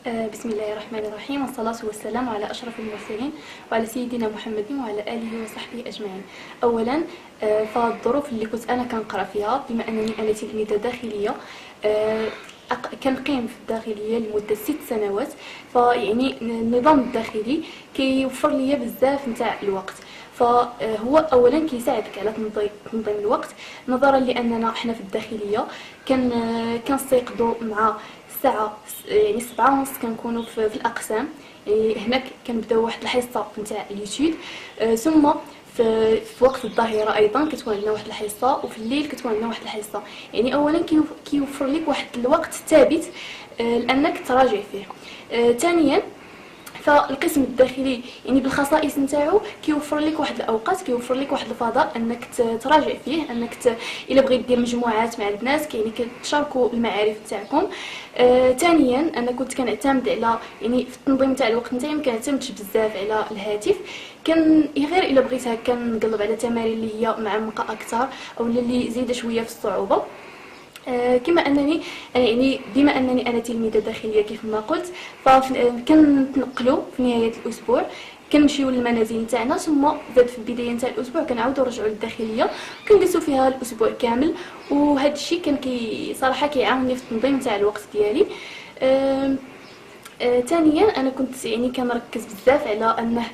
بسم الله الرحمن الرحيم، والصلاة والسلام على أشرف المرسلين وعلى سيدنا محمد وعلى آله وصحبه أجمعين. أولا فالظروف اللي كنت أنا كنقرأ فيها، بما أنني أنا تلميذة داخلية كنقيم في الداخلية لمدة 6 سنوات، فيعني النظام الداخلي كيوفر لي بزاف نتاع الوقت. فهو اولا كيساعدك على تنظيم الوقت، نظرا لاننا احنا في الداخليه كنستيقظوا مع الساعه يعني 7:30 كنكونوا في الاقسام. يعني هناك كنبداو واحد الحصه نتاع اليوتيود، ثم في وقت الظهيره ايضا كتكون عندنا واحد الحصه، وفي الليل كتكون عندنا واحد الحصه. يعني اولا كيوفر لك واحد الوقت ثابت لانك تراجع فيه. ثانيا فالقسم الداخلي يعني بالخصائص نتاعو كيوفر لك واحد الاوقات، كيوفر لك واحد الفضاء انك تراجع فيه، انك الا بغيت دير مجموعات مع الناس يعني كتشاركوا المعارف نتاعكم. ثانيا انا كنت كنعتمد على يعني في التنظيم تاع الوقت نتاعي ما كنعتمدش بزاف على الهاتف، كان غير الا بغيت هكا نقلب على تمارين اللي هي معمقه اكثر او اللي زايده شويه في الصعوبه. كما انني يعني بما انني انا تلميذه داخليه كيف ما قلت، فكنتنقلوا في نهايه الاسبوع، كنمشيو للمنازل نتاعنا، ثم زاد في البدايه نتاع الاسبوع كنعاودوا نرجعوا للداخليه كنجلسوا فيها الاسبوع كامل. وهذا الشيء كان صراحه كيعاونني في التنظيم تاع الوقت ديالي. ثانيا انا كنت يعني كنركز بزاف على انه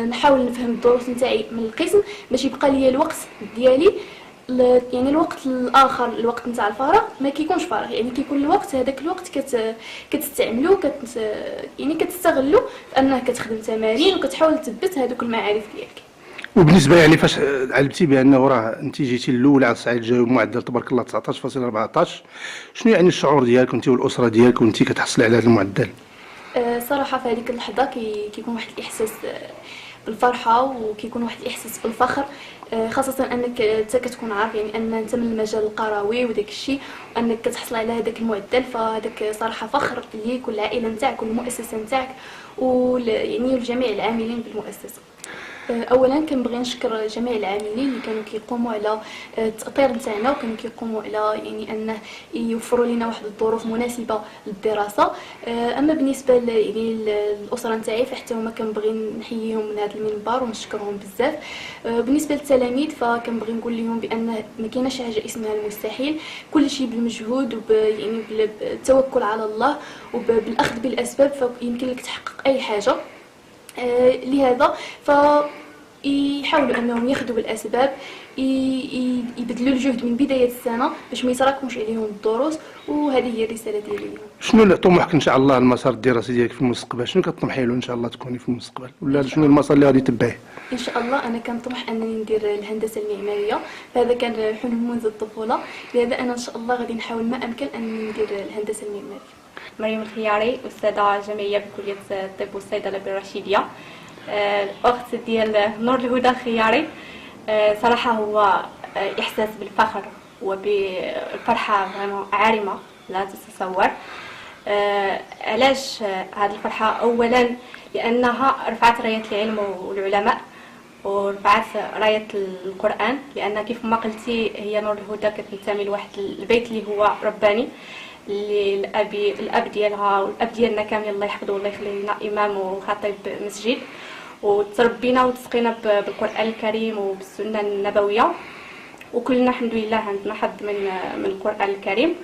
نحاول نفهم الدروس نتاعي من القسم باش يبقى لي الوقت ديالي. يعني الوقت الاخر، الوقت نتاع الفراغ ما كيكونش فراغ، يعني كيكون الوقت هذاك الوقت كتستعملو يعني كتستغلو في انه كتخدم تمارين وكتحاول تثبت هذوك المعارف ديالك. وبالنسبه يعني فاش علمتي بانه راه انت جيتي الاولى على الصعيد الجوي بمعدل تبارك الله 19.14، شنو يعني الشعور ديالك انت والاسره ديالك وانت كتحصلي على هذا المعدل؟ صراحه في هذيك اللحظه كيكون واحد الاحساس بالفرحه، وكيكون واحد الاحساس بالفخر، خاصه انك انت كتكون عارف يعني ان انت من المجال القروي وداك الشيء، وانك كتحصل على هذاك المعدل، فهذاك صراحه فخر ليك والعائله نتاعك والمؤسسه نتاعك يعني لجميع العاملين بالمؤسسه. اولا كنبغي نشكر جميع العاملين اللي كانوا كيقوموا على التاطير نتاعنا، وكانوا كيقوموا على يعني انه يوفروا لنا واحد الظروف مناسبه للدراسه. اما بالنسبه يعني الاسره نتاعي فحتى هما كنبغي نحييهم من هذا المنبر ونشكرهم بزاف. بالنسبه للتلاميذ فكنبغي نقول لهم بان ما كايناش حاجه اسمها المستحيل، كل شيء بالمجهود يعني بالتوكل على الله وبالاخذ بالاسباب فيمكن لك تحقق اي حاجه. لهذا فيحاولوا انهم ياخذوا بالاسباب، يبذلوا الجهد من بدايه السنه باش ما يتراكموش عليهم الدروس، وهذه هي الرساله ديالي. شنو طموحك ان شاء الله المسار الدراسي ديالك في المستقبل؟ شنو كطمحي له ان شاء الله تكوني في المستقبل، ولا شنو المسار اللي غادي تبعيه؟ ان شاء الله انا كنطمح انني ندير الهندسه المعماريه، فهذا كان حلم منذ الطفوله، لهذا انا ان شاء الله غادي نحاول ما امكن انني ندير الهندسه المعماريه. مريم الخياري، أستاذة جامعية بكلية الطب والصيدلة بالرشيدية. الوقت ديال نور الهدى الخياري صراحة هو إحساس بالفخر وبالفرحة عارمة لا تتصور. علاش هذه الفرحة؟ أولا لأنها رفعت راية العلم والعلماء، ورفعت راية القرآن، لأن كيف ما قلتي هي نور الهدى كتنتمي لواحد البيت اللي هو رباني، اللي الاب ديالها والاب ديالنا كامل الله يحفظه والله يخلي لنا امام وخطيب مسجد، وتربينا وتسقينا بالقران الكريم وبالسنه النبويه، وكلنا الحمد لله عندنا حظ من القران الكريم.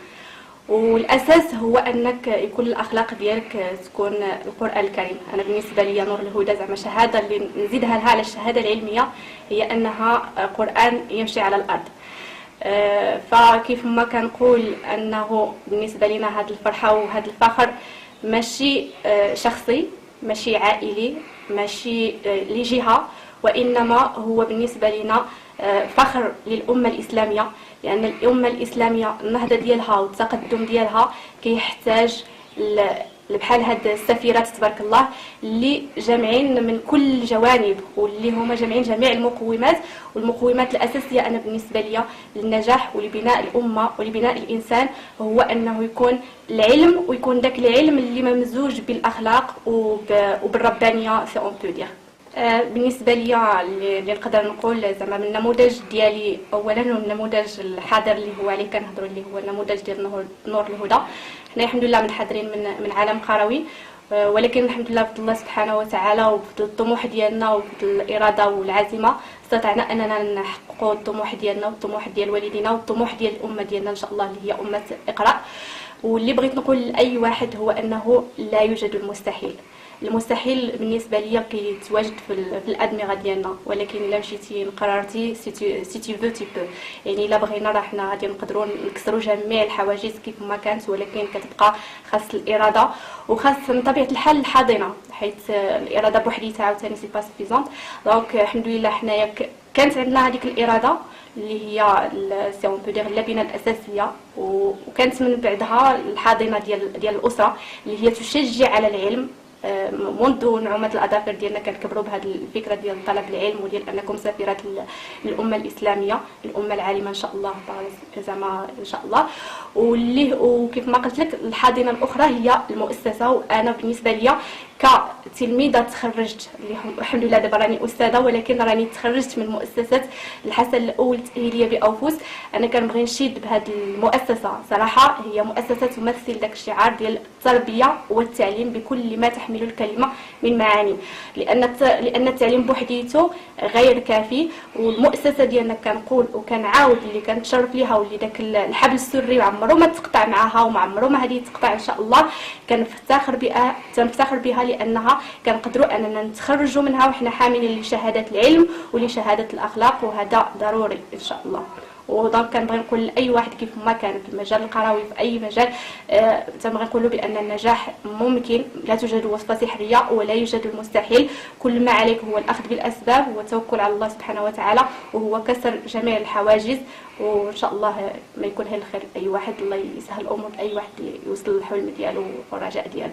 والاساس هو انك يكون الاخلاق ديالك تكون القران الكريم. انا بالنسبه لي نور الهدى زعما شهاده اللي نزيدها لها على الشهاده العلميه هي انها قران يمشي على الارض. فكيف ما كنقول انه بالنسبه لنا هذه الفرحه وهذا الفخر ماشي شخصي، ماشي عائلي، ماشي لجهه، وانما هو بالنسبه لنا فخر للامه الاسلاميه، لان الامه الاسلاميه النهضه ديالها والتقدم ديالها كيحتاج بحال هاد السفيرات تبارك الله اللي جامعين من كل الجوانب، واللي هما جامعين جميع المقومات، والمقومات الاساسيه انا بالنسبه لي للنجاح ولبناء الامه ولبناء الانسان هو انه يكون العلم، ويكون داك العلم اللي ممزوج بالاخلاق وبالربانيه سي اون بو دير. بالنسبه لي اللي نقدر نقول زعما من النموذج ديالي اولا، والنموذج الحاضر اللي هو عليه كنهضروا اللي هو النموذج ديال نور الهدى، حنا الحمد لله منحدرين من عالم قروي، ولكن الحمد لله بفضل الله سبحانه وتعالى وبفضل الطموح ديالنا وبفضل الاراده والعزيمه استطعنا اننا نحققوا الطموح ديالنا والطموح ديال والدينا والطموح ديال الامه ديالنا ان شاء الله اللي هي امه اقرا. واللي بغيت نقول لاي واحد هو انه لا يوجد المستحيل. المستحيل بالنسبه ليا كيتواجد في الادمغه ديالنا، ولكن الا مشيتي قررتي سي تي فو تي بو، يعني الا بغينا راه حنا غادي نقدروا نكسروا جميع الحواجز كيف ما كانت، ولكن كتبقى خاص الاراده وخاص من طبيعه الحال الحاضنه، حيت الاراده بوحديتها عاوتاني سي با سفيزونت. دونك الحمد لله حنايا كانت عندنا هذيك الاراده اللي هي سي اون بو دير اللبنه الاساسيه، وكانت من بعدها الحاضنه ديال الاسره اللي هي تشجع على العلم. منذ نعومة الأظافر ديالنا كنكبروا بهذه الفكرة ديال طلب العلم وديال أنكم سفيرات الأمة الإسلامية، الأمة العالمة إن شاء الله زعما إن شاء الله. واللي وكيف ما قلت لك الحاضنة الأخرى هي المؤسسة. وأنا بالنسبة لي كتلميذة تخرجت الحمد لله دابا راني أستاذة، ولكن راني تخرجت من مؤسسة الحسن الأول التأهيلية بأوفوس. أنا كنبغي نشيد بهذه المؤسسة صراحة، هي مؤسسة تمثل داك الشعار ديال التربية والتعليم بكل ما تحمل الكلمة من معاني، لأن التعليم بوحديته غير كافي. والمؤسسة ديالنا كنقول وكنعاود اللي كنتشرف ليها واللي داك الحبل السري عمرو ما تقطع معها وما عمرو ما غادي تقطع إن شاء الله. كنفتخر بها لأنها كنقدروا أننا نتخرجوا منها وحنا حاملين لشهادة العلم ولشهادة الأخلاق، وهذا ضروري إن شاء الله. ودونك كنبغي نقول لاي واحد كيف ما كان في المجال القروي في اي مجال، تنبغي نقول له بان النجاح ممكن، لا توجد وصفه سحريه ولا يوجد المستحيل. كل ما عليك هو الاخذ بالاسباب والتوكل على الله سبحانه وتعالى، وهو كسر جميع الحواجز. وان شاء الله ما يكون هي الخير لاي واحد، الله يسهل الامور لاي واحد يوصل للحلم ديالو والرجاء ديالو.